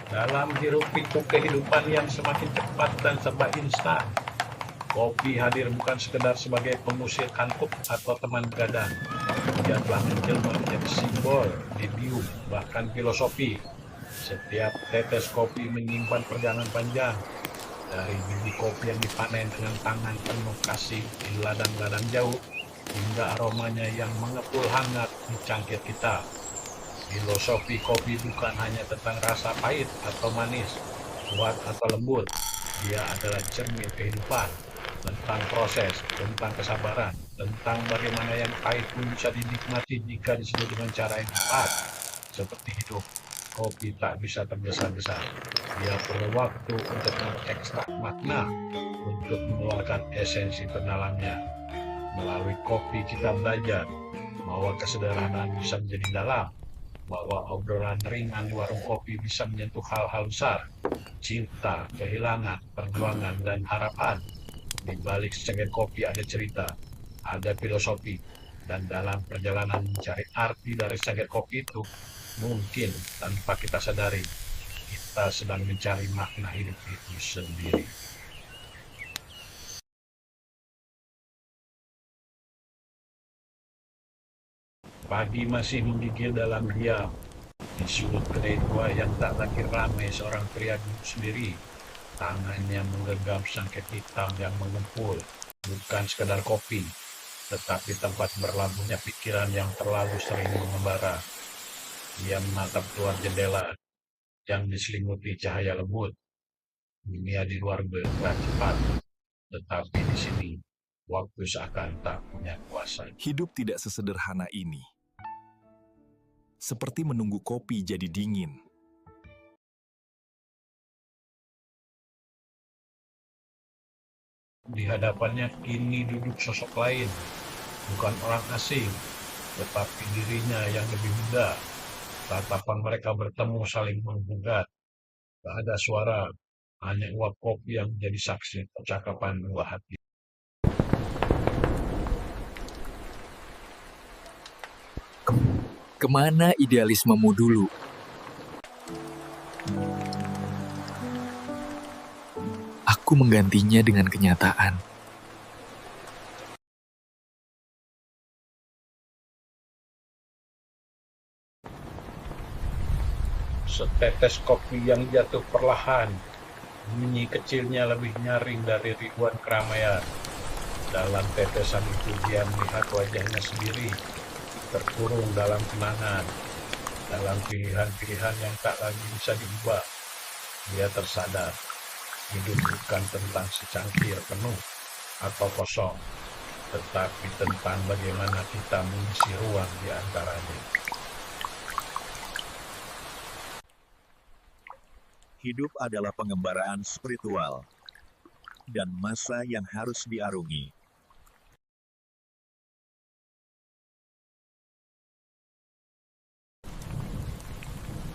Dalam hiruk-pikuk kehidupan yang semakin cepat dan serba instan, kopi hadir bukan sekedar sebagai pengusir kantuk atau teman begadang. Ia telah menjelma menjadi simbol, medium, bahkan filosofi. Setiap tetes kopi menyimpan perjalanan panjang, dari biji kopi yang dipanen dengan tangan penuh kasih di ladang-ladang jauh, hingga aromanya yang mengepul hangat di cangkir kita. Filosofi kopi bukan hanya tentang rasa pahit atau manis, kuat atau lembut. Dia adalah cermin kehidupan, tentang proses, tentang kesabaran, tentang bagaimana yang pahit pun bisa dinikmati jika disebut dengan cara yang tepat. Seperti hidup, kopi tak bisa tergesa-gesa. Dia perlu waktu untuk mengekstrak makna, untuk mengeluarkan esensi terdalamnya. Melalui kopi kita belajar bahwa kesederhanaan bisa menjadi dalam, bahwa obrolan ringan di warung kopi bisa menyentuh hal-hal besar, cinta, kehilangan, perjuangan, dan harapan. Di balik secangkir kopi ada cerita, ada filosofi, dan dalam perjalanan mencari arti dari secangkir kopi itu, mungkin tanpa kita sadari, kita sedang mencari makna hidup itu sendiri. Pagi masih menggigil dalam diam. Di sudut kedai tua yang tak lagi ramai, seorang pria duduk sendiri. Tangannya menggenggam sangkir hitam yang mengempul. Bukan sekadar kopi, tetapi tempat berlabuhnya pikiran yang terlalu sering mengembara. Ia menatap keluar jendela yang diselimuti cahaya lembut. Dunia di luar bergerak cepat, tetapi di sini waktu seakan tak punya kuasa. Hidup tidak sesederhana ini. Seperti menunggu kopi jadi dingin. Di hadapannya kini duduk sosok lain, bukan orang asing, tetapi dirinya yang lebih muda. Tatapan mereka bertemu saling menggugat. Tak ada suara, hanya uap kopi yang menjadi saksi percakapan dua hati. Kemana idealismemu dulu? Aku menggantinya dengan kenyataan. Setetes kopi yang jatuh perlahan, bunyi kecilnya lebih nyaring dari ribuan keramaian. Dalam tetesan itu dia melihat wajahnya sendiri, terkurung dalam kenangan, dalam pilihan-pilihan yang tak lagi bisa diubah. Dia tersadar, hidup bukan tentang secangkir penuh atau kosong, tetapi tentang bagaimana kita mengisi ruang di antaranya. Hidup adalah pengembaraan spiritual dan masa yang harus diarungi.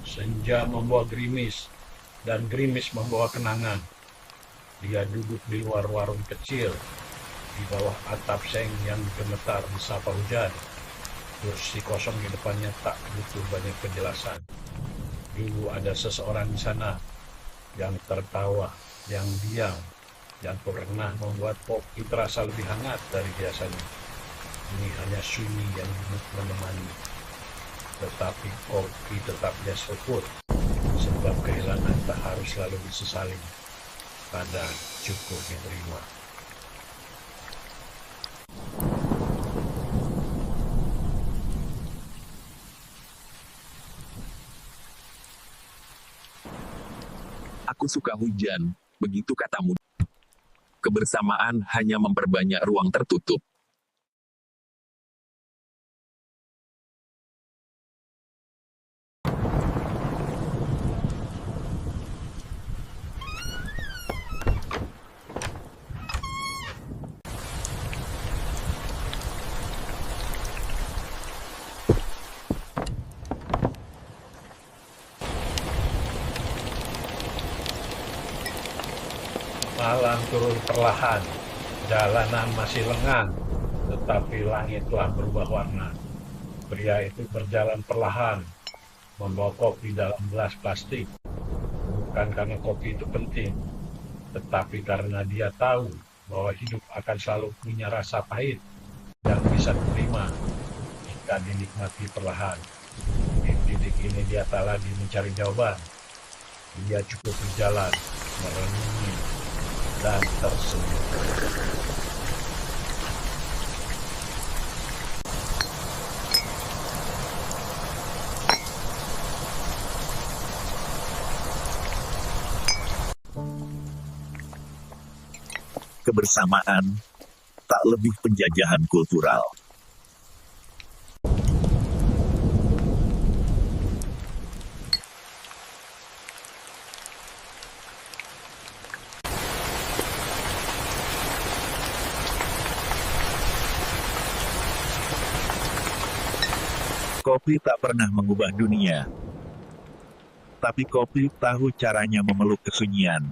Senja membawa gerimis, dan gerimis membawa kenangan. Dia duduk di luar warung kecil, di bawah atap seng yang gemetar disapa hujan. Kursi kosong di depannya tak butuh banyak penjelasan. Dulu ada seseorang di sana, yang tertawa, yang diam, yang pernah membuat kopi terasa lebih hangat dari biasanya. Ini hanya sunyi yang menemani. Tetapi kopi tetap dia syukur, sebab kehilangan tak harus selalu disesali, kadang cukup diterima. Aku suka hujan, begitu katamu. Kebersamaan hanya memperbanyak ruang tertutup. Malam turun perlahan, jalanan masih lengang, tetapi langit telah berubah warna. Pria itu berjalan perlahan, membawa kopi dalam gelas plastik. Bukan karena kopi itu penting, tetapi karena dia tahu bahwa hidup akan selalu punya rasa pahit yang bisa diterima jika dinikmati perlahan. Di titik ini dia tak lagi mencari jawaban. Dia cukup berjalan, merenungi, dan tersenyum. Kebersamaan tak lebih penjajahan kultural. Kopi tak pernah mengubah dunia, tapi kopi tahu caranya memeluk kesunyian.